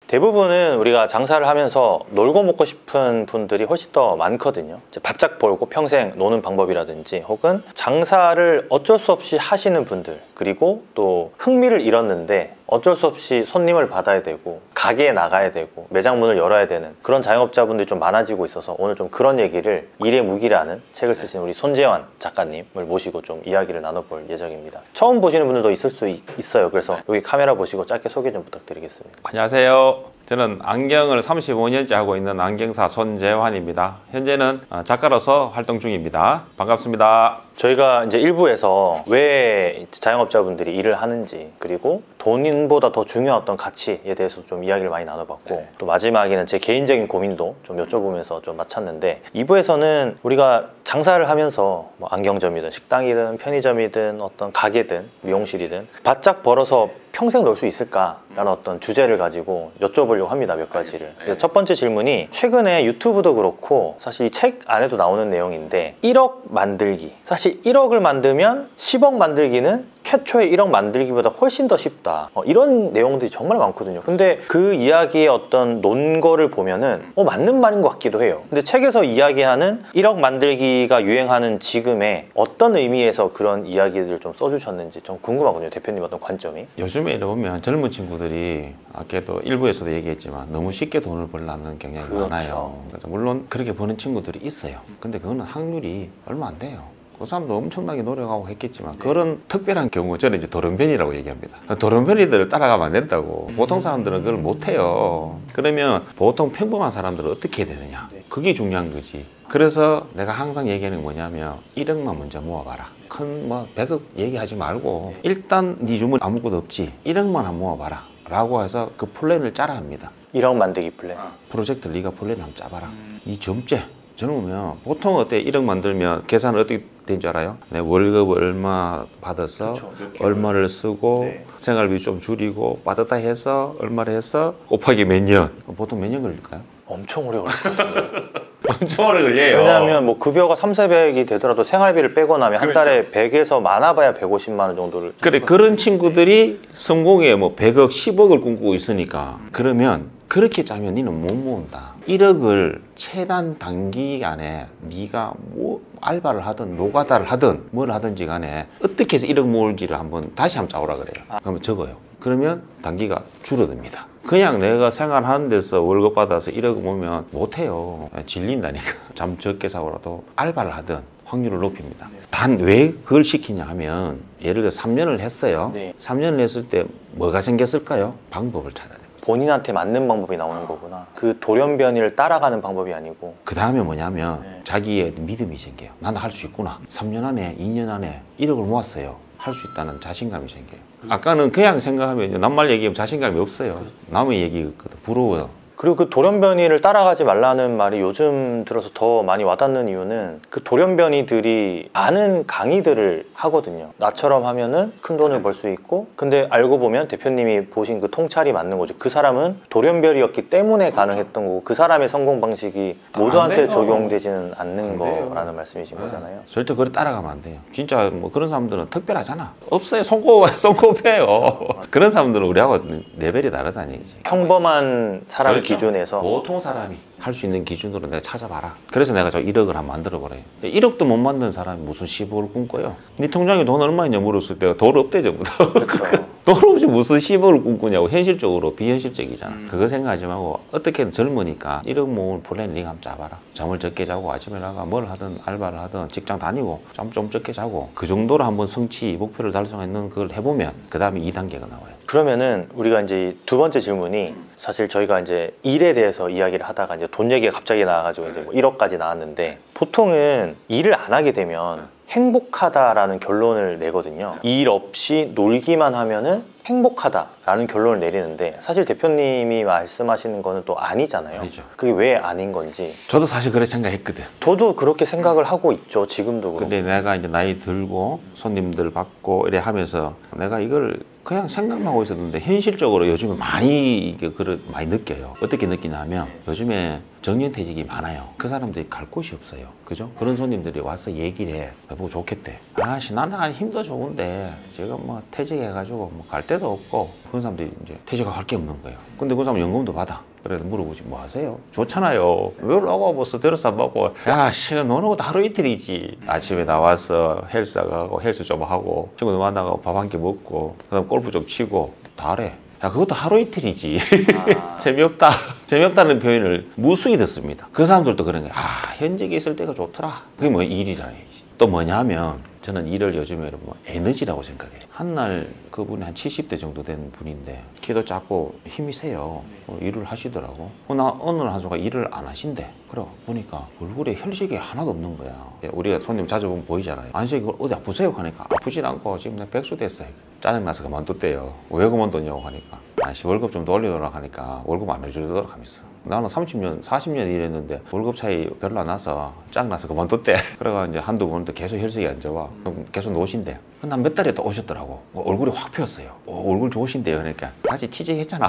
대부분은 우리가 장사를 하면서 놀고 먹고 싶은 분들이 훨씬 더 많거든요. 이제 바짝 벌고 평생 노는 방법이라든지 혹은 장사를 어쩔 수 없이 하시는 분들, 그리고 또 흥미를 잃었는데 어쩔 수 없이 손님을 받아야 되고 가게에 나가야 되고 매장 문을 열어야 되는 그런 자영업자분들이 좀 많아지고 있어서 오늘 좀 그런 얘기를 일의 무기라는 책을 쓰신 우리 손재환 작가님을 모시고 좀 이야기를 나눠볼 예정입니다. 처음 보시는 분들도 있을 수 있어요. 그래서 여기 카메라 보시고 짧게 소개 좀 부탁드리겠습니다. 안녕하세요. 저는 안경을 35년째 하고 있는 안경사 손재환입니다. 현재는 작가로서 활동 중입니다. 반갑습니다. 저희가 이제 일부에서 왜 자영업자분들이 일을 하는지, 그리고 돈보다 더 중요한 어떤 가치에 대해서 좀 이야기를 많이 나눠봤고, 또 마지막에는 제 개인적인 고민도 좀 여쭤보면서 좀 마쳤는데, 2부에서는 우리가 장사를 하면서 뭐 안경점이든 식당이든 편의점이든 어떤 가게든 미용실이든 바짝 벌어서 평생 놀 수 있을까라는 어떤 주제를 가지고 여쭤보려고 합니다. 몇 가지를. 그래서 첫 번째 질문이, 최근에 유튜브도 그렇고 사실 이 책 안에도 나오는 내용인데 1억 만들기. 사실 1억을 만들면 10억 만들기는 최초의 1억 만들기보다 훨씬 더 쉽다. 이런 내용들이 정말 많거든요. 근데 그 이야기의 어떤 논거를 보면은 맞는 말인 것 같기도 해요. 근데 책에서 이야기하는 1억 만들기가 유행하는 지금에 어떤 의미에서 그런 이야기들을 좀 써주셨는지 좀 궁금하거든요. 대표님 어떤 관점이. 요즘에 이래 보면 젊은 친구들이 아까도 일부에서도 얘기했지만 너무 쉽게 돈을 벌려는 경향이 그렇죠. 많아요. 그래서 물론 그렇게 버는 친구들이 있어요. 근데 그거는 확률이 얼마 안 돼요. 그 사람도 엄청나게 노력하고 했겠지만 그런 특별한 경우 저는 이제 돌연변이라고 얘기합니다. 돌연변이들을 따라가면 안 된다고. 보통 사람들은 그걸 못해요. 그러면 보통 평범한 사람들은 어떻게 해야 되느냐, 그게 중요한 거지. 그래서 내가 항상 얘기하는 게 뭐냐면 1억만 먼저 모아봐라. 큰 뭐 100억 얘기하지 말고 일단 네 주머니 아무것도 없지, 1억만 한번 모아봐라 라고 해서 그 플랜을 짜라 합니다. 1억 만들기 플랜. 프로젝트를 네가 플랜을 한번 짜봐라. 이 점째 젊으면 보통 어때? 1억 만들면 계산을 어떻게 된 줄 알아요? 내 월급 얼마 받아서 얼마를 쓰고 생활비 좀 줄이고 받았다 해서 얼마를 해서 곱하기 몇 년. 보통 몇 년 걸릴까요? 엄청 오래 걸릴 것 같은데. 엄청 오래 걸려요. 왜냐하면 뭐 급여가 3, 400이 되더라도 생활비를 빼고 나면 한 달에 100에서 많아봐야 150만 원 정도를. 그래, 그런 친구들이 성공에 뭐 100억, 10억을 꿈꾸고 있으니까 그러면 그렇게 짜면 니는 못 모은다. 1억을 최단 단기간에 네가 뭐 알바를 하든 노가다를 하든 뭘 하든지 간에 어떻게 해서 1억 모을지를 다시 한번 짜오라 그래요. 그러면 적어요. 그러면 단기가 줄어듭니다. 그냥 내가 생활하는 데서 월급 받아서 1억 모으면 못해요. 질린다니까. 잠 적게 자고라도 알바를 하든 확률을 높입니다. 단 왜 그걸 시키냐 하면, 예를 들어 3년을 했어요. 3년을 했을 때 뭐가 생겼을까요? 방법을 찾아야 돼요. 본인한테 맞는 방법이 나오는 거구나. 그 돌연변이를 따라가는 방법이 아니고. 그 다음에 뭐냐면 자기의 믿음이 생겨요. 나는 할 수 있구나. 3년 안에 2년 안에 1억을 모았어요. 할 수 있다는 자신감이 생겨요. 아까는 그냥 생각하면 남말 얘기하면 자신감이 없어요. 남의 얘기거든. 부러워요. 그리고 그 돌연변이를 따라가지 말라는 말이 요즘 들어서 더 많이 와닿는 이유는, 그 돌연변이들이 많은 강의들을 하거든요. 나처럼 하면은 큰 돈을 벌 수 있고, 근데 알고 보면 대표님이 보신 그 통찰이 맞는 거죠. 그 사람은 돌연변이였기 때문에 가능했던 거고, 그 사람의 성공 방식이 모두한테 적용되지는 않는 거라는 말씀이신 거잖아요. 절대 그걸 따라가면 안 돼요. 진짜 뭐 그런 사람들은 특별하잖아. 없어요. 손꼽혀요. 그런 사람들은 우리하고 레벨이 다르다는 얘기지. 평범한 사람 기준에서 보통 사람이 할 수 있는 기준으로 내가 찾아봐라. 그래서 내가 저 1억을 한번 만들어 보래요. 1억도 못 만든 사람이 무슨 10억을 꿈꿔요? 네 통장에 돈 얼마 있냐 물었을 때 돈 없대 전부 다. 그렇죠. 돈 없이 무슨 10억을 꿈꾸냐고. 현실적으로 비현실적이잖아. 그거 생각하지 말고 어떻게든 젊으니까 1억 모을 플랜 네가 한번 짜봐라. 잠을 적게 자고 아침에 나가 뭘 하든 알바를 하든 직장 다니고 좀 적게 자고 그 정도로 한번 성취 목표를 달성하는 걸 해보면 그 다음에 2단계가 나와요. 그러면은 우리가 이제 두 번째 질문이, 사실 저희가 이제 일에 대해서 이야기를 하다가 이제 돈 얘기가 갑자기 나와가지고 이제 뭐 1억까지 나왔는데, 보통은 일을 안 하게 되면 행복하다라는 결론을 내거든요. 일 없이 놀기만 하면은 행복하다라는 결론을 내리는데, 사실 대표님이 말씀하시는 거는 또 아니잖아요. 아니죠. 그게 왜 아닌 건지. 저도 사실 그렇게 생각했거든. 저도 그렇게 생각을 하고 있죠. 지금도 그렇고. 근데 내가 이제 나이 들고 손님들 받고 이래 하면서 내가 이걸 그냥 생각만 하고 있었는데 현실적으로 요즘에 많이 많이 느껴요. 어떻게 느끼냐면 요즘에 정년퇴직이 많아요. 그 사람들이 갈 곳이 없어요. 그죠? 그런 손님들이 와서 얘기를 해. 여보 좋겠대. 아씨 나는 힘도 좋은데 지금 뭐 퇴직해가지고 뭐 갈 데도 없고 그런 사람들이 이제 퇴직할 게 없는 거예요. 근데 그 사람 연금도 받아. 그래서 물어보지 뭐 하세요? 좋잖아요. 왜 올라가 뭐 스트레스 안 받고 야 시간 노는 것도 하루 이틀이지. 아침에 나와서 헬스 가고 헬스 좀 하고 친구들 만나고 밥 한 끼 먹고 그다음 골프 좀 치고 다 해. 야 그것도 하루 이틀이지. 재미없다. 재미없다는 표현을 무수히 듣습니다. 그 사람들도 그런 거야. 아 현직에 있을 때가 좋더라. 그게 뭐 일이라 해야지. 또 뭐냐면 저는 일을 요즘에 뭐 에너지라고 생각해요. 한날 그분이 한 70대 정도 된 분인데 키도 작고 힘이 세요. 일을 하시더라고. 나 어느 한순간 일을 안 하신대. 그래 보니까 얼굴에 혈색이 하나도 없는 거야. 우리가 손님 자주 보면 보이잖아요. 안식 이걸 어디 아프세요? 하니까 아프진 않고 지금 내가 백수 됐어요. 짜증나서 그만뒀대요. 왜 그만뒀냐고 하니까 아씨 월급 좀 더 올려달라고 하니까 월급 안 해주도록 하면서 나는 30년, 40년 일했는데 월급 차이 별로 안 나서 짱나서 그만뒀대. 그래가 이제 한두 번도 계속 혈색이 안 좋아. 그럼 계속 노신대. 난 몇 달에 또 오셨더라고. 얼굴이 확 폈어요. 얼굴 좋으신데요. 그러니까 다시 취직했잖아.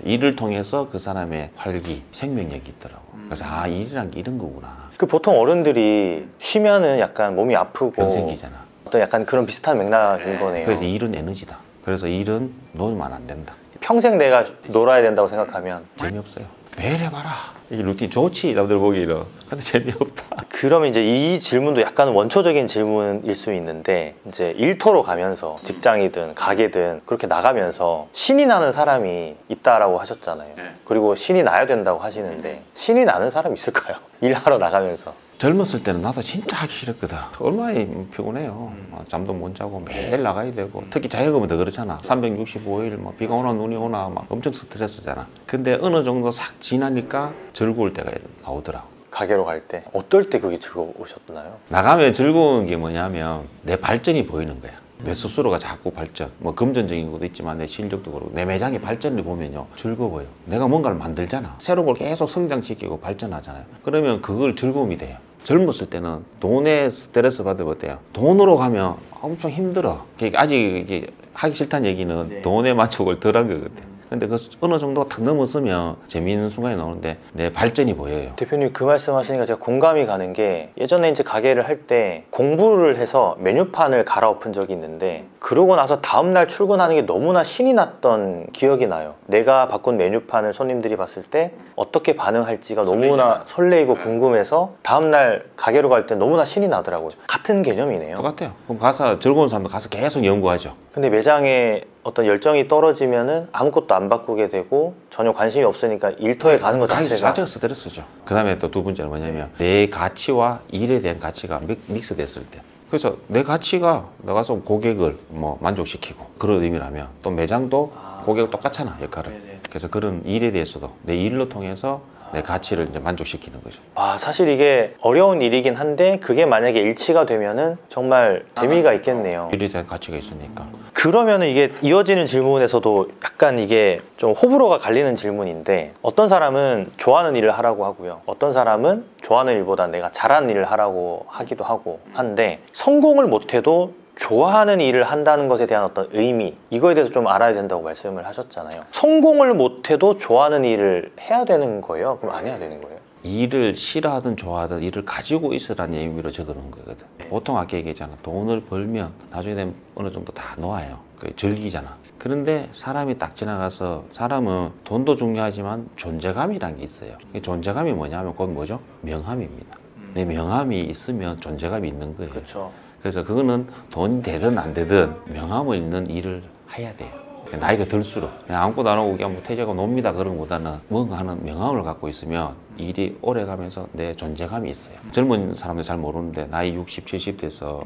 일을 통해서 그 사람의 활기, 생명력이 있더라고. 그래서 아 일이란 게 이런 거구나. 그 보통 어른들이 쉬면은 약간 몸이 아프고 병 생기잖아. 어떤 약간 그런 비슷한 맥락인 거네요. 그래서 일은 에너지다. 그래서 일은 놓으면 안 된다. 평생 내가 놀아야 된다고 생각하면 재미없어요. 매일 해봐라. 이게 루틴 좋지 남들 보기에는. 근데 재미없다. 그러면 이제 이 질문도 약간 원초적인 질문일 수 있는데 이제 일터로 가면서 직장이든 가게든 그렇게 나가면서 신이 나는 사람이 있다라고 하셨잖아요. 그리고 신이 나야 된다고 하시는데 신이 나는 사람이 있을까요? 일하러 나가면서. 젊었을 때는 나도 진짜 하기 싫었거든. 얼마나 피곤해요. 잠도 못 자고 매일 나가야 되고 특히 자영업은 더 그렇잖아. 365일 뭐 비가 오나 눈이 오나 막 엄청 스트레스잖아. 근데 어느 정도 싹 지나니까 즐거울 때가 나오더라고. 가게로 갈 때 어떨 때 그게 즐거우셨나요? 나가면 즐거운 게 뭐냐면 내 발전이 보이는 거야. 내 스스로가 자꾸 발전, 뭐 금전적인 것도 있지만 내 실력도 그렇고 내 매장의 발전을 보면요 즐거워요. 내가 뭔가를 만들잖아. 새로운 걸 계속 성장시키고 발전하잖아요. 그러면 그걸 즐거움이 돼요. 젊었을 때는 돈에 스트레스 받으면 어때요? 돈으로 가면 엄청 힘들어. 그러니까 아직 이제 하기 싫다는 얘기는 돈의 만족을 덜한 거거든. 근데 그 어느 정도 딱 넘었으면 재미있는 순간이 나오는데 내 발전이 보여요. 대표님 그 말씀하시니까 제가 공감이 가는 게 예전에 이제 가게를 할 때 공부를 해서 메뉴판을 갈아엎은 적이 있는데 그러고 나서 다음날 출근하는 게 너무나 신이 났던 기억이 나요. 내가 바꾼 메뉴판을 손님들이 봤을 때 어떻게 반응할지가 너무나 설레이고 궁금해서 다음날 가게로 갈 때 너무나 신이 나더라고요. 같은 개념이네요. 똑같아요. 그럼 가서 즐거운 사람도 가서 계속 연구하죠. 근데 매장에 어떤 열정이 떨어지면은 아무것도 안 바꾸게 되고 전혀 관심이 없으니까 일터에 가는 것 자체가 스트레스죠. 그 다음에 또 두 번째는 뭐냐면 내 가치와 일에 대한 가치가 믹스됐을 때. 그래서 내 가치가 나가서 고객을 뭐 만족시키고 그런 의미라면 또 매장도 고객과 똑같잖아 역할을. 그래서 그런 일에 대해서도 내 일로 통해서 내 가치를 이제 만족시키는 거죠. 사실 이게 어려운 일이긴 한데 그게 만약에 일치가 되면은 정말 재미가 있겠네요. 일에 대한 가치가 있으니까. 그러면은 이게 이어지는 질문에서도 약간 이게 좀 호불호가 갈리는 질문인데 어떤 사람은 좋아하는 일을 하라고 하고요. 어떤 사람은 좋아하는 일보다 내가 잘하는 일을 하라고 하기도 하고 한데 성공을 못해도 좋아하는 일을 한다는 것에 대한 어떤 의미 이거에 대해서 좀 알아야 된다고 말씀을 하셨잖아요. 성공을 못해도 좋아하는 일을 해야 되는 거예요? 그럼 안 해야 되는 거예요? 일을 싫어하든 좋아하든 일을 가지고 있으라는 의미로 적어놓은 거거든. 보통 아까 얘기했잖아. 돈을 벌면 나중에 되면 어느 정도 다 놓아요. 즐기잖아. 그런데 사람이 딱 지나가서 사람은 돈도 중요하지만 존재감이란 게 있어요. 이 존재감이 뭐냐면 그건 뭐죠? 명함입니다. 내 명함이 있으면 존재감이 있는 거예요. 그렇죠. 그래서 그거는 돈이 되든 안 되든 명함을 있는 일을 해야 돼요. 나이가 들수록 그냥 아무것도 안 하고 그냥 뭐 퇴직하고 놉니다 그런 것보다는 뭔가 하는 명함을 갖고 있으면 일이 오래 가면서 내 존재감이 있어요. 젊은 사람들 잘 모르는데 나이 60, 70 돼서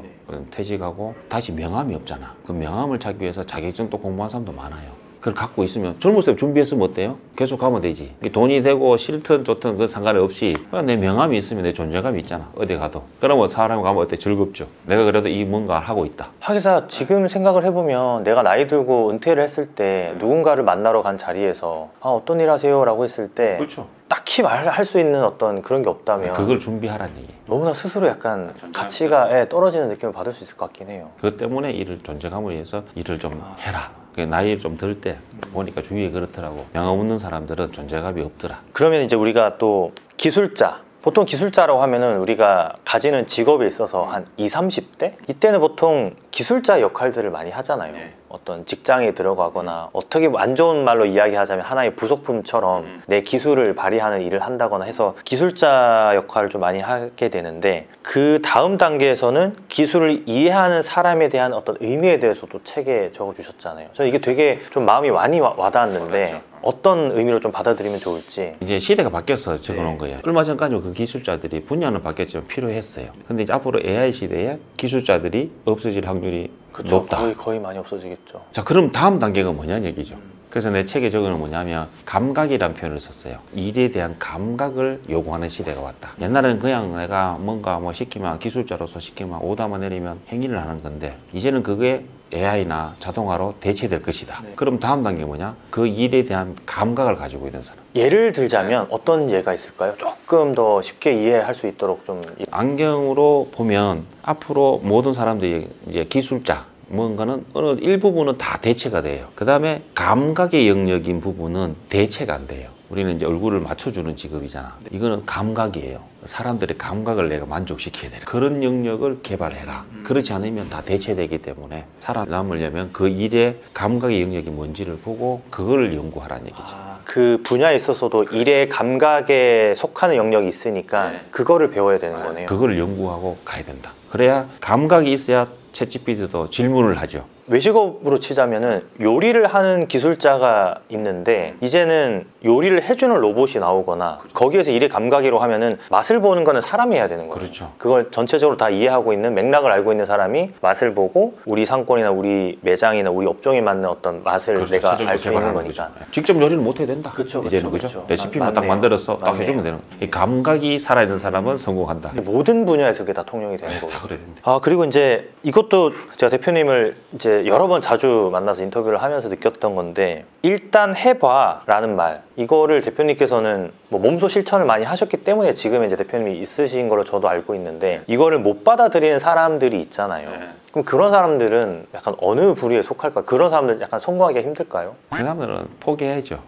퇴직하고 다시 명함이 없잖아. 그 명함을 찾기 위해서 자격증 또 공부한 사람도 많아요. 그걸 갖고 있으면 젊었을 때 준비했으면 어때요? 계속 가면 되지. 돈이 되고 싫든 좋든 그 상관이 없이 그냥 내 명함이 있으면 내 존재감이 있잖아. 어디 가도. 그러면 사람이 가면 어때? 즐겁죠. 내가 그래도 이 뭔가를 하고 있다. 하기사 지금 생각을 해보면 내가 나이 들고 은퇴를 했을 때 누군가를 만나러 간 자리에서 어떤 일 하세요? 라고 했을 때 그렇죠. 딱히 말할 수 있는 어떤 그런 게 없다면 그걸 준비하라는 얘기. 너무나 스스로 약간 가치가 떨어지는 느낌을 받을 수 있을 것 같긴 해요. 그것 때문에 일을 존재감을 위해서 일을 좀 해라. 나이 좀 들 때 보니까 주위에 그렇더라고. 명함 없는 사람들은 존재감이 없더라. 그러면 이제 우리가 또 기술자 보통 기술자라고 하면은 우리가 가지는 직업에 있어서 한 20, 30대? 이때는 보통 기술자 역할들을 많이 하잖아요. 어떤 직장에 들어가거나 어떻게 안 좋은 말로 이야기하자면 하나의 부속품처럼 내 기술을 발휘하는 일을 한다거나 해서 기술자 역할을 좀 많이 하게 되는데, 그 다음 단계에서는 기술을 이해하는 사람에 대한 어떤 의미에 대해서도 책에 적어주셨잖아요. 저는 이게 되게 좀 마음이 많이 와닿았는데 어떤 의미로 좀 받아들이면 좋을지. 이제 시대가 바뀌어서 적어놓은 거예요. 얼마 전까지 그 기술자들이 분야는 바뀌었지만 필요했어요. 근데 이제 앞으로 AI 시대에 기술자들이 없어질 확률이 그쵸, 높다. 거의 많이 없어지겠죠. 자, 그럼 다음 단계가 뭐냐는 얘기죠. 그래서 내 책에 적어놓은 뭐냐면 감각이라는 표현을 썼어요. 일에 대한 감각을 요구하는 시대가 왔다. 옛날에는 그냥 내가 뭔가 뭐 시키면 기술자로서 시키면 오다만 내리면 행위를 하는 건데, 이제는 그게 AI나 자동화로 대체될 것이다. 그럼 다음 단계 뭐냐? 그 일에 대한 감각을 가지고 있는 사람. 예를 들자면 어떤 예가 있을까요? 조금 더 쉽게 이해할 수 있도록 좀. 안경으로 보면 앞으로 모든 사람들이 이제 기술자 뭔가는 어느 일부분은 다 대체가 돼요. 그 다음에 감각의 영역인 부분은 대체가 안 돼요. 우리는 이제 얼굴을 맞춰주는 직업이잖아. 이거는 감각이에요. 사람들의 감각을 내가 만족시켜야 되는 그런 영역을 개발해라. 그렇지 않으면 다 대체되기 때문에 살아남으려면 그 일의 감각의 영역이 뭔지를 보고 그걸 연구하라는 얘기죠. 그 분야에 있어서도 일의 감각에 속하는 영역이 있으니까 그거를 배워야 되는 거네요. 그걸 연구하고 가야 된다. 그래야 감각이 있어야 챗GPT도 질문을 하죠. 외식업으로 치자면은 요리를 하는 기술자가 있는데 이제는 요리를 해주는 로봇이 나오거나 거기에서 일의 감각이로 하면은 맛을 보는 거는 사람이 해야 되는 거예요. 그렇죠. 그걸 전체적으로 다 이해하고 있는, 맥락을 알고 있는 사람이 맛을 보고 우리 상권이나 우리 매장이나 우리 업종에 맞는 어떤 맛을 그렇죠. 내가 최종적으로 알 수 있는 개발하는 거니까. 거죠. 직접 요리는 못 해야 된다. 그쵸, 이제는 그쵸, 그죠? 그쵸. 레시피만 딱 맞네요. 만들어서 딱 맞네요. 해주면 되는 거예요. 이 감각이 살아있는 사람은 성공한다. 근데 모든 분야에서 그게 다 통용이 되는 거고. 다 그래야 된다. 아, 그리고 이제 이것도 제가 대표님을 이제 여러 번 자주 만나서 인터뷰를 하면서 느꼈던 건데, 일단 해봐 라는 말, 이거를 대표님께서는 뭐 몸소 실천을 많이 하셨기 때문에 지금 이제 대표님이 있으신 걸로 저도 알고 있는데, 이거를 못 받아들이는 사람들이 있잖아요. 그럼 그런 사람들은 약간 어느 부류에 속할까? 그런 사람들 약간 성공하기가 힘들까요? 그 사람들은 포기해야죠.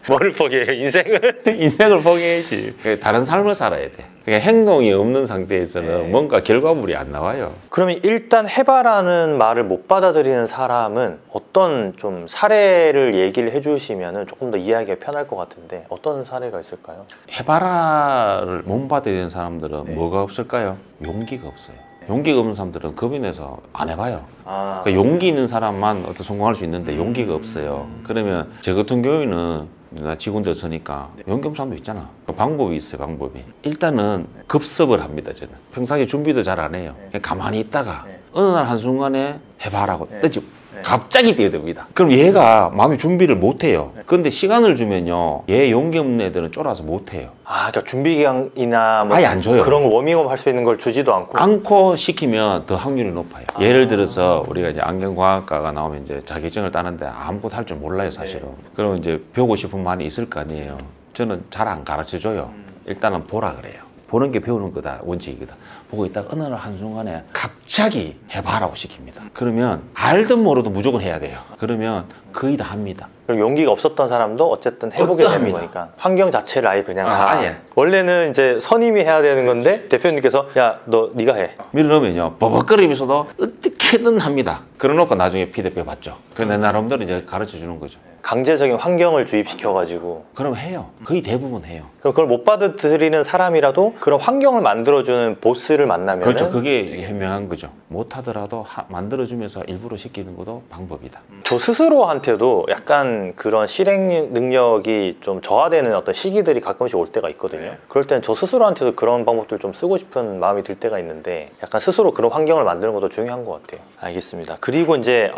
뭐를 포기해요? 인생을? 인생을 포기해야지. 다른 삶을 살아야 돼. 그러니까 행동이 없는 상태에서는 뭔가 결과물이 안 나와요. 그러면 일단 해봐라는 말을 못 받아들이는 사람은 어떤 좀 사례를 얘기를 해주시면 조금 더 이해하기가 편할 것 같은데, 어떤 사례가 있을까요? 해바라를 못 받아들이는 사람들은 뭐가 없을까요? 용기가 없어요. 용기가 없는 사람들은 겁이 내서 안 해봐요. 그러니까 용기 있는 사람만 어떤 성공할 수 있는데 용기가 없어요. 그러면 제 같은 경우에는 나 직원들 서니까 용기 없는 사람도 있잖아. 방법이 있어요. 방법이. 일단은 급습을 합니다. 저는 평상시에 준비도 잘 안 해요. 그냥 가만히 있다가 어느 날 한순간에 해봐라고 뜨지 갑자기 뛰어듭니다. 그럼 얘가 마음의 준비를 못 해요. 그런데 시간을 주면요, 얘 용기 없는 애들은 쫄아서 못 해요. 아, 그러니까 준비 기간이나 뭐 아예 안 줘요. 그런 거 워밍업 할 수 있는 걸 주지도 않고. 않고 시키면 더 확률이 높아요. 예를 들어서 우리가 이제 안경과학과가 나오면 이제 자격증을 따는데 아무것도 할 줄 몰라요, 사실은. 그러면 이제 배우고 싶은 말이 있을 거 아니에요. 저는 잘 안 가르쳐 줘요. 일단은 보라 그래요. 보는 게 배우는 거다, 원칙이거든. 보고 있다가 어느 날 한순간에 갑자기 해봐라고 시킵니다. 그러면 알든 모르든 무조건 해야 돼요. 그러면 거의 다 합니다. 그럼 용기가 없었던 사람도 어쨌든 해보게 되는 합니다. 거니까 환경 자체를 아예 그냥 다. 아예. 원래는 이제 선임이 해야 되는 건데 대표님께서 야, 너 네가 해. 밀어넣으면요, 버벅거리면서도 어떻게든 합니다. 그러놓고 나중에 피드백 받죠. 그래서 내 나름대로 이제 가르쳐 주는 거죠. 강제적인 환경을 주입시켜가지고. 그럼 해요. 거의 대부분 해요. 그럼 그걸 못 받아들이는 사람이라도 그런 환경을 만들어주는 보스를 만나면. 그렇죠. 그게 현명한 거죠. 못하더라도 만들어주면서 일부러 시키는 것도 방법이다. 저 스스로한테도 약간 그런 실행 능력이 좀 저하되는 어떤 시기들이 가끔씩 올 때가 있거든요. 그럴 때는 저 스스로한테도 그런 방법들 좀 쓰고 싶은 마음이 들 때가 있는데, 약간 스스로 그런 환경을 만드는 것도 중요한 것 같아요. 알겠습니다. 그리고 이제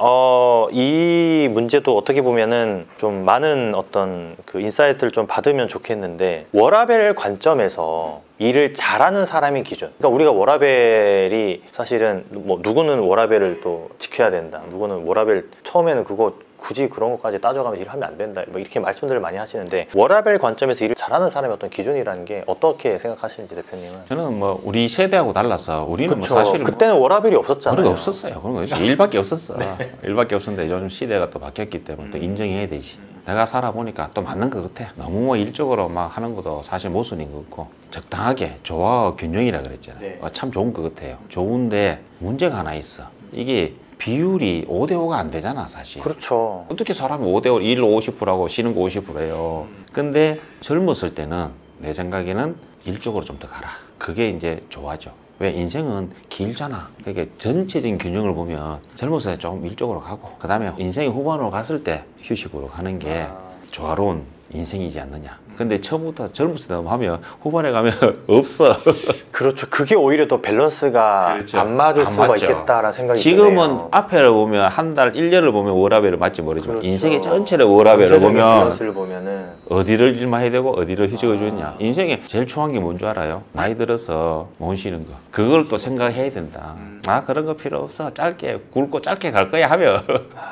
이 문제도 어떻게 보면은 좀 많은 어떤 그 인사이트를 좀 받으면 좋겠는데, 워라벨 관점에서 일을 잘하는 사람의 기준. 그러니까 우리가 워라벨이 사실은 뭐 누구는 워라벨을 또 지켜야 된다, 누구는 워라벨 처음에는 그거 굳이 그런 것까지 따져가면서 일하면 안 된다, 뭐 이렇게 말씀들을 많이 하시는데, 워라벨 관점에서 일을 잘하는 사람의 어떤 기준이라는 게 어떻게 생각하시는지 대표님은? 저는 뭐 우리 세대하고 달라서 우리는 그쵸. 뭐 사실 그때는 워라벨이 없었잖아요. 그런 거 없었어요. 그런 거 없었어요. 일밖에 없었어. 일밖에 없었는데 요즘 시대가 또 바뀌었기 때문에 또 인정해야 되지. 내가 살아보니까 또 맞는 것 같아. 너무 뭐 일적으로 막 하는 것도 사실 모순인 것 같고, 적당하게 조화와 균형이라 그랬잖아요. 참 좋은 것 같아요. 좋은데 문제가 하나 있어. 이게 비율이 5대5가 안 되잖아 사실. 그렇죠. 어떻게 사람이 5대5 일 50%하고 쉬는 거 50%예요. 근데 젊었을 때는 내 생각에는 일적으로 좀 더 가라. 그게 이제 좋아져. 왜 인생은 길잖아. 그러니까 전체적인 균형을 보면 젊었을 때 좀 일적으로 가고 그 다음에 인생의 후반으로 갔을 때 휴식으로 가는 게 조화로운 인생이지 않느냐. 근데 처음부터 젊었을 때 하면 후반에 가면 없어. 그렇죠. 그게 오히려 더 밸런스가 그렇죠. 안 맞을 안 수가 맞죠. 있겠다라는 생각이 지금은 드네요. 앞에를 보면 한 달, 1년을 보면 워라밸을 맞지 모르지만 그렇죠. 인생의 전체를 워라밸을 전체적인 보면 밸런스를 보면은 어디를 일만 되고 어디를 휴식을 주느냐. 인생에 제일 중요한 게 뭔 줄 알아요? 나이 들어서 못 쉬는 거. 그걸 또 생각해야 된다. 아 그런 거 필요 없어. 짧게 굵고 짧게 갈 거야 하면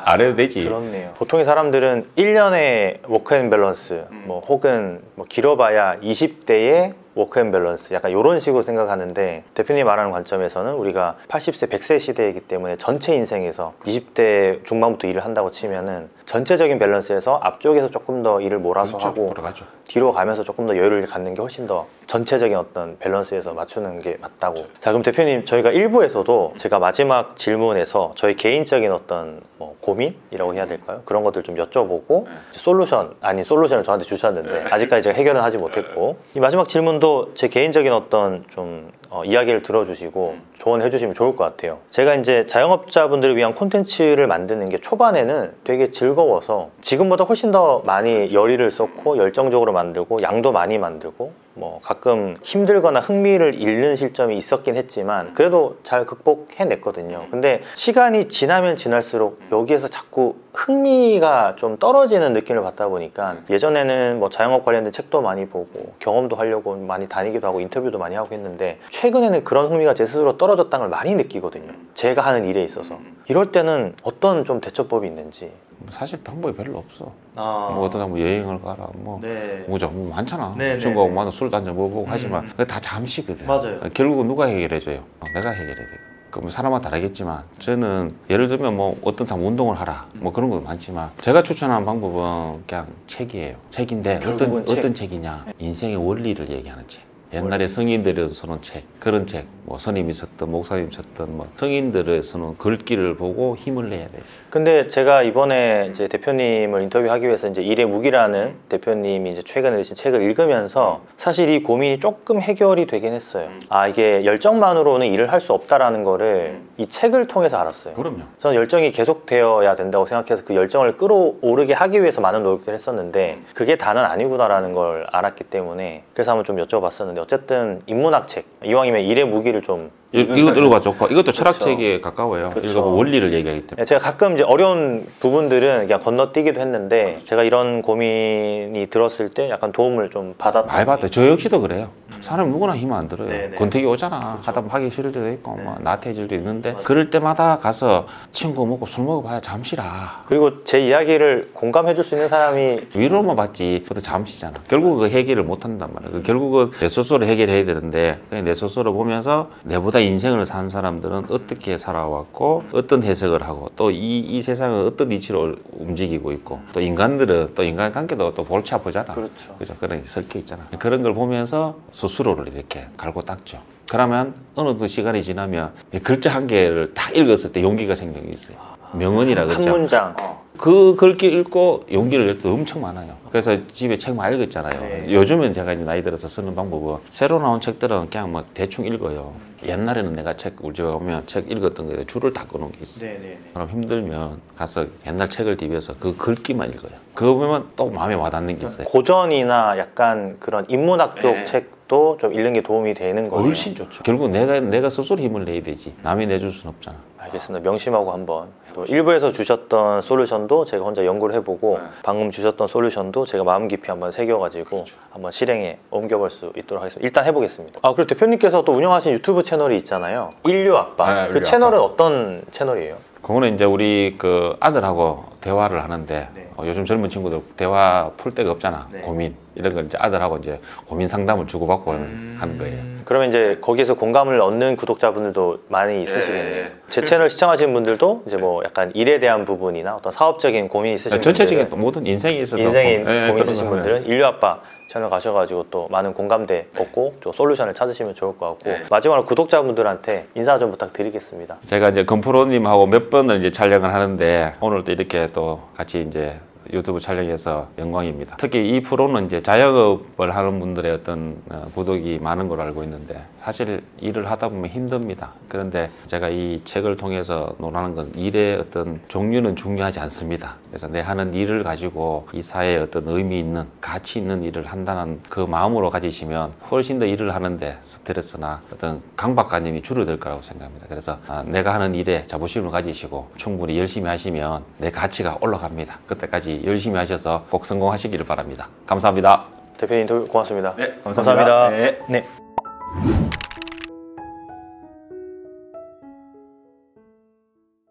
안 해도 되지. 그렇네요. 보통의 사람들은 1년의 워크앤밸런스 뭐 혹은 뭐 길어봐야 20대의 워크앤밸런스 약간 이런 식으로 생각하는데 대표님이 말하는 관점에서는 우리가 80세, 100세 시대이기 때문에 전체 인생에서 20대 중반부터 일을 한다고 치면은 전체적인 밸런스에서 앞쪽에서 조금 더 일을 몰아서 그렇죠. 하고 돌아가죠. 뒤로 가면서 조금 더 여유를 갖는 게 훨씬 더 전체적인 어떤 밸런스에서 맞추는 게 맞다고. 자 그럼 대표님 저희가 1부에서도 제가 마지막 질문에서 저희 개인적인 어떤 뭐 고민이라고 해야 될까요? 그런 것들 좀 여쭤보고 솔루션 아닌 솔루션을 저한테 주셨는데 아직까지 제가 해결은 하지 못했고 이 마지막 질문도 제 개인적인 어떤 좀 이야기를 들어주시고 조언해 주시면 좋을 것 같아요. 제가 이제 자영업자분들을 위한 콘텐츠를 만드는 게 초반에는 되게 즐거워서 지금보다 훨씬 더 많이 열의를 쏟고 열정적으로 만들고 양도 많이 만들고 뭐 가끔 힘들거나 흥미를 잃는 시점이 있었긴 했지만 그래도 잘 극복해냈거든요. 근데 시간이 지나면 지날수록 여기에서 자꾸 흥미가 좀 떨어지는 느낌을 받다 보니까 예전에는 뭐 자영업 관련된 책도 많이 보고 경험도 하려고 많이 다니기도 하고 인터뷰도 많이 하고 했는데 최근에는 그런 흥미가 제 스스로 떨어졌다는 걸 많이 느끼거든요. 제가 하는 일에 있어서. 이럴 때는 어떤 좀 대처법이 있는지. 사실 방법이 별로 없어. 아, 뭐 어떤 사람 뭐 여행을 가라 뭐 네. 뭐죠 뭐 많잖아. 네, 친구하고 네, 만나 술도 한잔 먹어보고 하지만 그게 다 잠시거든. 맞아요. 결국은 누가 해결해줘요? 내가 해결해야 돼. 그럼 사람마다 다르겠지만 저는 예를 들면 뭐 어떤 사람 운동을 하라 뭐 그런 것도 많지만 제가 추천하는 방법은 그냥 책이에요. 책인데 결국은 어떤 책이냐? 인생의 원리를 얘기하는 책. 옛날에 성인들이 쓰는 책, 그런 책, 뭐 스님이 썼던, 목사님이 썼던, 뭐 성인들의 쓰는 글귀를 보고 힘을 내야 돼요. 근데 제가 이번에 이제 대표님을 인터뷰하기 위해서 이제 일의 무기라는 대표님이 이제 최근에 내신 책을 읽으면서 사실 이 고민이 조금 해결이 되긴 했어요. 아, 이게 열정만으로는 일을 할 수 없다라는 거를 이 책을 통해서 알았어요. 그럼요. 저는 열정이 계속되어야 된다고 생각해서 그 열정을 끌어오르게 하기 위해서 많은 노력들을 했었는데 그게 다는 아니구나라는 걸 알았기 때문에 그래서 한번 좀 여쭤봤었는데 어쨌든 인문학 책, 이왕이면 일의 무기를 좀 이것도 읽어봐 좋고 이것도 철학 그렇죠. 책에 가까워요. 그렇죠. 읽어봐 원리를 얘기하기 때문에. 제가 가끔 이제 어려운 부분들은 그냥 건너뛰기도 했는데 제가 이런 고민이 들었을 때 약간 도움을 좀 받았던 많이 받아요. 저 역시도 그래요. 사람 누구나 힘 안 들어요. 네네. 권태기 오잖아. 하다 보면 하기 싫을 때도 있고 뭐 나태해질 때도 있는데 그럴 때마다 가서 친구 먹고 술 먹어봐야 잠시라. 그리고 제 이야기를 공감해 줄 수 있는 사람이 위로만 받지 그것도 잠시잖아. 결국 그 해결을 못 한단 말이야. 결국은 내 스스로 해결해야 되는데 그냥 내 스스로 보면서 내보다 인생을 산 사람들은 어떻게 살아왔고 어떤 해석을 하고 또 이 세상은 어떤 이치로 움직이고 있고 또 인간들은 또 인간관계도 또 골치 아프잖아. 그렇죠. 그죠? 그런 게 섞여 있잖아. 그런 걸 보면서 스스로를 이렇게 갈고 닦죠. 그러면 어느 또 시간이 지나면 글자 한 개를 딱 읽었을 때 용기가 생기는 게 있어요. 명언이라 한 그러죠. 문장 그 글귀 읽고 용기를 낼 때 엄청 많아요. 그래서 집에 책 많이 읽었잖아요. 네. 요즘은 제가 이제 나이 들어서 쓰는 방법은 새로 나온 책들은 그냥 뭐 대충 읽어요. 옛날에는 내가 우리 집에 오면 책 읽었던 거에 줄을 다 꺼놓은 게 있어요. 네네네. 그럼 힘들면 가서 옛날 책을 뒤에서 그 글귀만 읽어요. 그거 보면 또 마음에 와닿는 게 있어요. 고전이나 약간 그런 인문학 쪽 네. 책도 좀 읽는 게 도움이 되는 거예요. 훨씬 좋죠. 결국 내가 스스로 힘을 내야 되지. 남이 내줄 수는 없잖아. 알겠습니다. 명심하고 한번 또 일부에서 주셨던 솔루션도 제가 혼자 연구를 해보고 방금 주셨던 솔루션도 제가 마음 깊이 한번 새겨가지고 한번 실행에 옮겨볼 수 있도록 하겠습니다. 일단 해보겠습니다. 아, 그리고 대표님께서 또 운영하신 유튜브 채널이 있잖아요. 인류 아빠. 네, 그 인류 채널은 어떤 채널이에요? 그거는 이제 우리 그 아들하고 대화를 하는데 네. 요즘 젊은 친구들 대화 풀 데가 없잖아. 네. 고민 이런 걸 이제 아들하고 이제 고민 상담을 주고받고 하는 거예요. 그러면 이제 거기에서 공감을 얻는 구독자분들도 많이 있으시겠네요. 제 채널 시청하시는 분들도 이제 뭐 약간 일에 대한 부분이나 어떤 사업적인 고민이 있으신 전체적인 분들은 모든 인생에 있어서 인생에 예, 고민 그런 있으신 거 분들은 인류아빠 채널 가셔가지고 또 많은 공감대 얻고 또 솔루션을 찾으시면 좋을 것 같고 마지막으로 구독자분들한테 인사 좀 부탁드리겠습니다. 제가 이제 건프로님하고 몇 번을 이제 촬영을 하는데 오늘도 이렇게 또 같이 이제 유튜브 촬영해서 영광입니다. 특히 이 프로는 이제 자영업을 하는 분들의 어떤 구독이 많은 걸로 알고 있는데 사실 일을 하다 보면 힘듭니다. 그런데 제가 이 책을 통해서 논하는 건 일의 어떤 종류는 중요하지 않습니다. 그래서 내 하는 일을 가지고 이 사회에 어떤 의미 있는 가치 있는 일을 한다는 그 마음으로 가지시면 훨씬 더 일을 하는데 스트레스나 어떤 강박관념이 줄어들 거라고 생각합니다. 그래서 내가 하는 일에 자부심을 가지시고 충분히 열심히 하시면 내 가치가 올라갑니다. 그때까지 열심히 하셔서 꼭 성공하시기를 바랍니다. 감사합니다. 대표님 인터뷰 고맙습니다. 네, 감사합니다. 네.